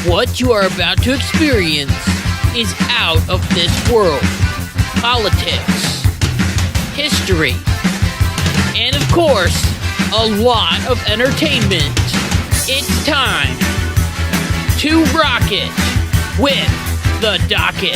What you are about to experience is out of this world. Politics, history, and of course, a lot of entertainment. It's time to rock it with the Docket.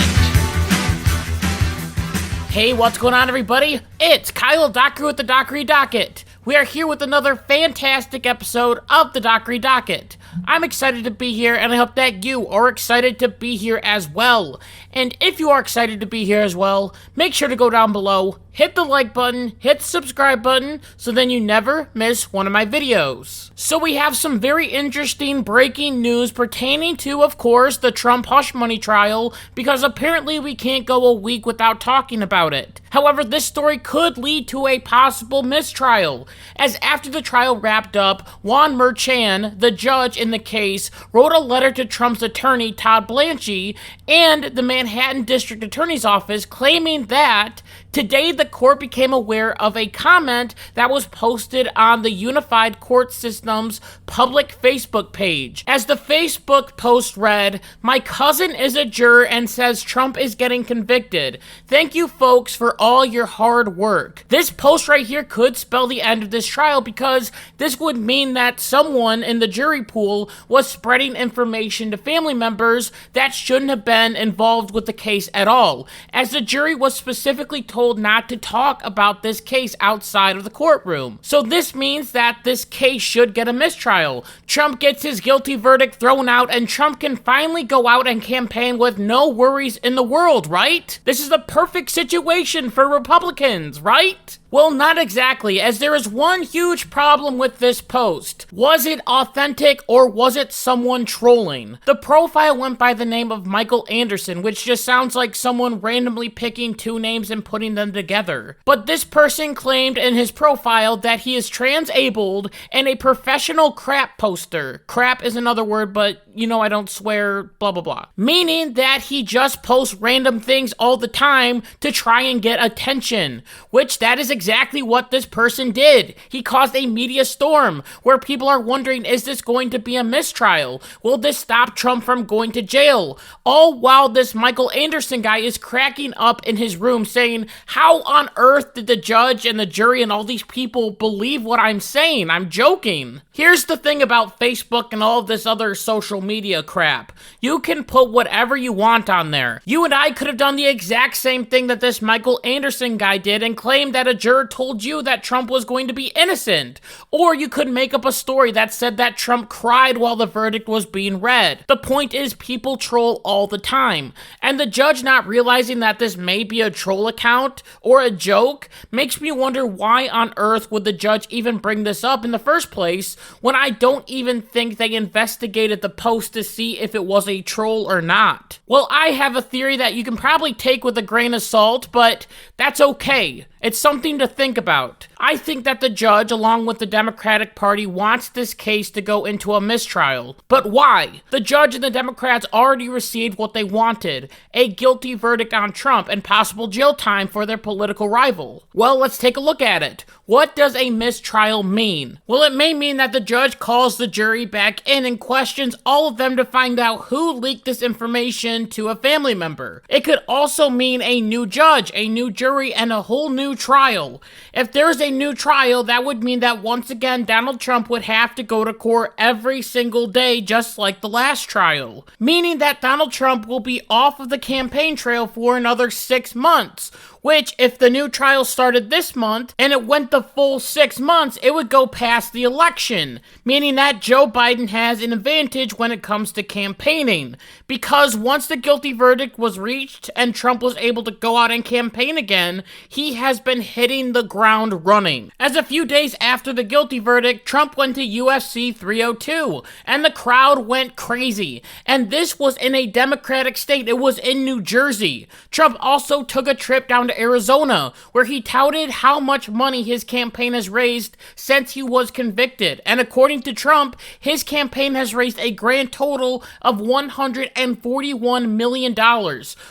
Hey, what's going on, everybody? It's Kyle Dockery with the Dockery Docket. We are here with another fantastic episode of the Dockery Docket. I'm excited to be here, and I hope that you are excited to be here as well. And if you are excited to be here as well, make sure to go down below, hit the like button, hit the subscribe button, so then you never miss one of my videos. So we have some very interesting breaking news pertaining to, of course, the Trump hush money trial, because apparently we can't go a week without talking about it. However, this story could lead to a possible mistrial, as after the trial wrapped up, Juan Merchan, the judge in the case, wrote a letter to Trump's attorney, Todd Blanche, and the Manhattan District Attorney's Office claiming that today the court became aware of a comment that was posted on the Unified Court System's public Facebook page. As the Facebook post read, "My cousin is a juror and says Trump is getting convicted. Thank you folks for all your hard work." This post right here could spell the end of this trial, because this would mean that someone in the jury pool was spreading information to family members that shouldn't have been involved with the case at all, as the jury was specifically told not to talk about this case outside of the courtroom. So this means that this case should get a mistrial. Trump gets his guilty verdict thrown out, and Trump can finally go out and campaign with no worries in the world, right? This is the perfect situation for Republicans, right? Well, not exactly, as there is one huge problem with this post. Was it authentic, or was it someone trolling? The profile went by the name of Michael Anderson, which just sounds like someone randomly picking two names and putting them together. But this person claimed in his profile that he is trans-abled and a professional crap poster. Crap is another word, but you know I don't swear, blah blah blah. Meaning that he just posts random things all the time to try and get attention, which that is exactly what this person did. He caused a media storm where people are wondering, is this going to be a mistrial? Will this stop Trump from going to jail? All while this Michael Anderson guy is cracking up in his room saying, how on earth did the judge and the jury and all these people believe what I'm saying? I'm joking. Here's the thing about Facebook and all of this other social media crap. You can put whatever you want on there. You and I could have done the exact same thing that this Michael Anderson guy did and claimed that a juror told you that Trump was going to be innocent. Or you could make up a story that said that Trump cried while the verdict was being read. The point is, people troll all the time. And the judge not realizing that this may be a troll account or a joke makes me wonder, why on earth would the judge even bring this up in the first place when I don't even think they investigated the post to see if it was a troll or not? Well, I have a theory that you can probably take with a grain of salt, but that's okay. It's something to think about. I think that the judge, along with the Democratic Party, wants this case to go into a mistrial. But why? The judge and the Democrats already received what they wanted, a guilty verdict on Trump and possible jail time for their political rival. Well, let's take a look at it. What does a mistrial mean? Well, it may mean that the judge calls the jury back in and questions all of them to find out who leaked this information to a family member. It could also mean a new judge, a new jury, and a whole new trial. If there's a new trial, that would mean that once again Donald Trump would have to go to court every single day, just like the last trial. Meaning that Donald Trump will be off of the campaign trail for another 6 months. Which, if the new trial started this month and it went the full 6 months, it would go past the election, meaning that Joe Biden has an advantage when it comes to campaigning. Because once the guilty verdict was reached and Trump was able to go out and campaign again, he has been hitting the ground running. As a few days after the guilty verdict, Trump went to UFC 302, and the crowd went crazy. And this was in a Democratic state. It was in New Jersey. Trump also took a trip down to Rutherford, Arizona, where he touted how much money his campaign has raised since he was convicted. And according to Trump, his campaign has raised a grand total of $141 million,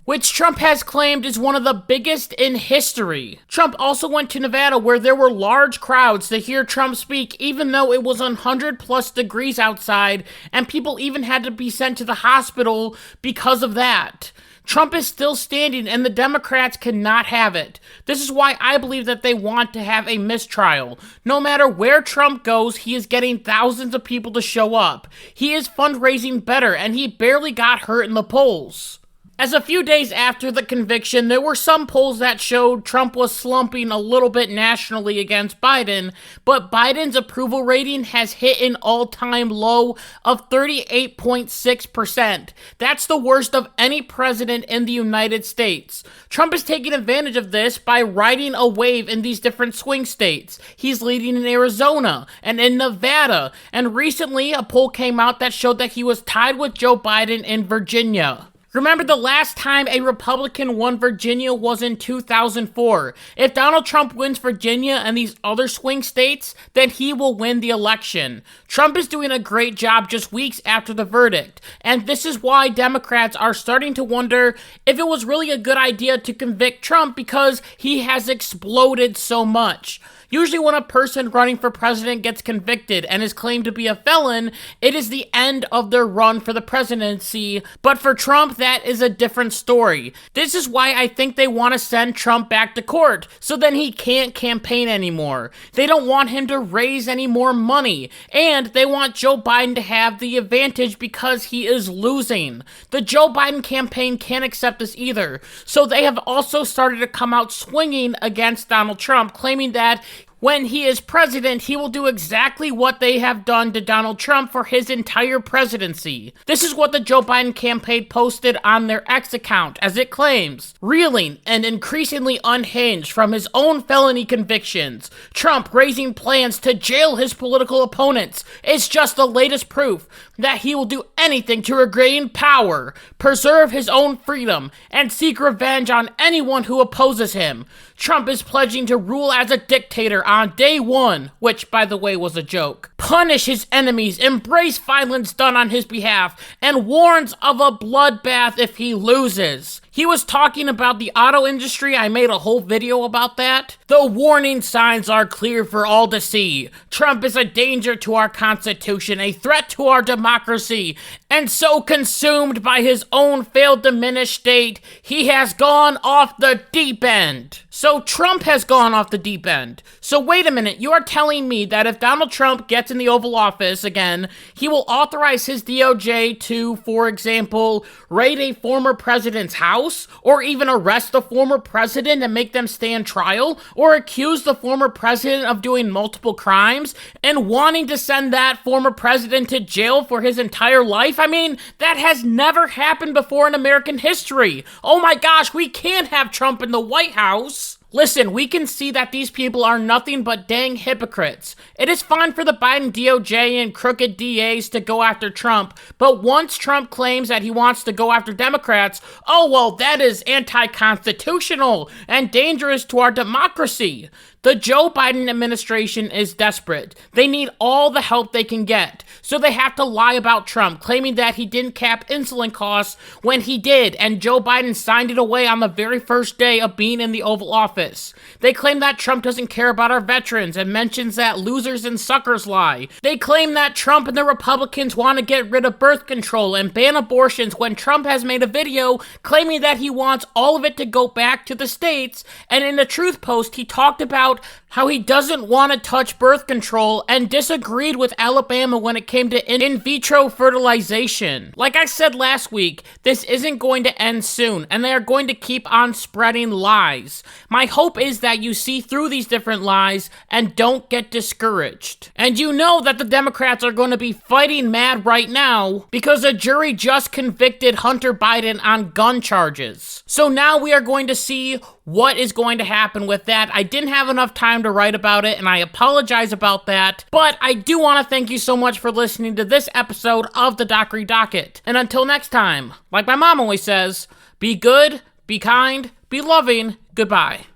which Trump has claimed is one of the biggest in history. Trump also went to Nevada, where there were large crowds to hear Trump speak, even though it was 100+ degrees outside, and people even had to be sent to the hospital because of that. Trump is still standing, and the Democrats cannot have it. This is why I believe that they want to have a mistrial. No matter where Trump goes, he is getting thousands of people to show up. He is fundraising better, and he barely got hurt in the polls. As a few days after the conviction, there were some polls that showed Trump was slumping a little bit nationally against Biden, but Biden's approval rating has hit an all-time low of 38.6%. That's the worst of any president in the United States. Trump is taking advantage of this by riding a wave in these different swing states. He's leading in Arizona and in Nevada, and recently a poll came out that showed that he was tied with Joe Biden in Virginia. Remember, the last time a Republican won Virginia was in 2004. If Donald Trump wins Virginia and these other swing states, then he will win the election. Trump is doing a great job just weeks after the verdict, and this is why Democrats are starting to wonder if it was really a good idea to convict Trump because he has exploded so much. Usually when a person running for president gets convicted and is claimed to be a felon, it is the end of their run for the presidency, but for Trump, that is a different story. This is why I think they want to send Trump back to court, so then he can't campaign anymore. They don't want him to raise any more money, and they want Joe Biden to have the advantage because he is losing. The Joe Biden campaign can't accept this either, so they have also started to come out swinging against Donald Trump, claiming that when he is president, he will do exactly what they have done to Donald Trump for his entire presidency. This is what the Joe Biden campaign posted on their X account, as it claims, reeling and increasingly unhinged from his own felony convictions, Trump raising plans to jail his political opponents is just the latest proof that he will do anything to regain power, preserve his own freedom, and seek revenge on anyone who opposes him. Trump is pledging to rule as a dictator on day one, which, by the way, was a joke, punish his enemies, embrace violence done on his behalf, and warns of a bloodbath if he loses. He was talking about the auto industry. I made a whole video about that. The warning signs are clear for all to see. Trump is a danger to our Constitution, a threat to our democracy, and so consumed by his own failed diminished state, he has gone off the deep end. So Trump has gone off the deep end. So wait a minute, you are telling me that if Donald Trump gets in the Oval Office again, he will authorize his DOJ to, for example, raid a former president's house, or even arrest the former president and make them stand trial, or accuse the former president of doing multiple crimes, and wanting to send that former president to jail for his entire life? I mean, that has never happened before in American history. Oh my gosh, we can't have Trump in the White House. Listen, we can see that these people are nothing but dang hypocrites. It is fine for the Biden DOJ and crooked DAs to go after Trump, but once Trump claims that he wants to go after Democrats, oh well, that is anti-constitutional and dangerous to our democracy. The Joe Biden administration is desperate. They need all the help they can get, so they have to lie about Trump, claiming that he didn't cap insulin costs when he did, and Joe Biden signed it away on the very first day of being in the Oval Office. They claim that Trump doesn't care about our veterans and mentions that losers and suckers lie. They claim that Trump and the Republicans want to get rid of birth control and ban abortions when Trump has made a video claiming that he wants all of it to go back to the states, and in the Truth Post he talked about how he doesn't want to touch birth control and disagreed with Alabama when it came to in vitro fertilization. Like I said last week, this isn't going to end soon, and they are going to keep on spreading lies. My hope is that you see through these different lies and don't get discouraged. And you know that the Democrats are going to be fighting mad right now because a jury just convicted Hunter Biden on gun charges. So now we are going to see what is going to happen with that. I didn't have enough time to write about it, and I apologize about that, but I do want to thank you so much for listening to this episode of the Dockery Docket. And until next time, like my mom always says, be good, be kind, be be loving. Goodbye.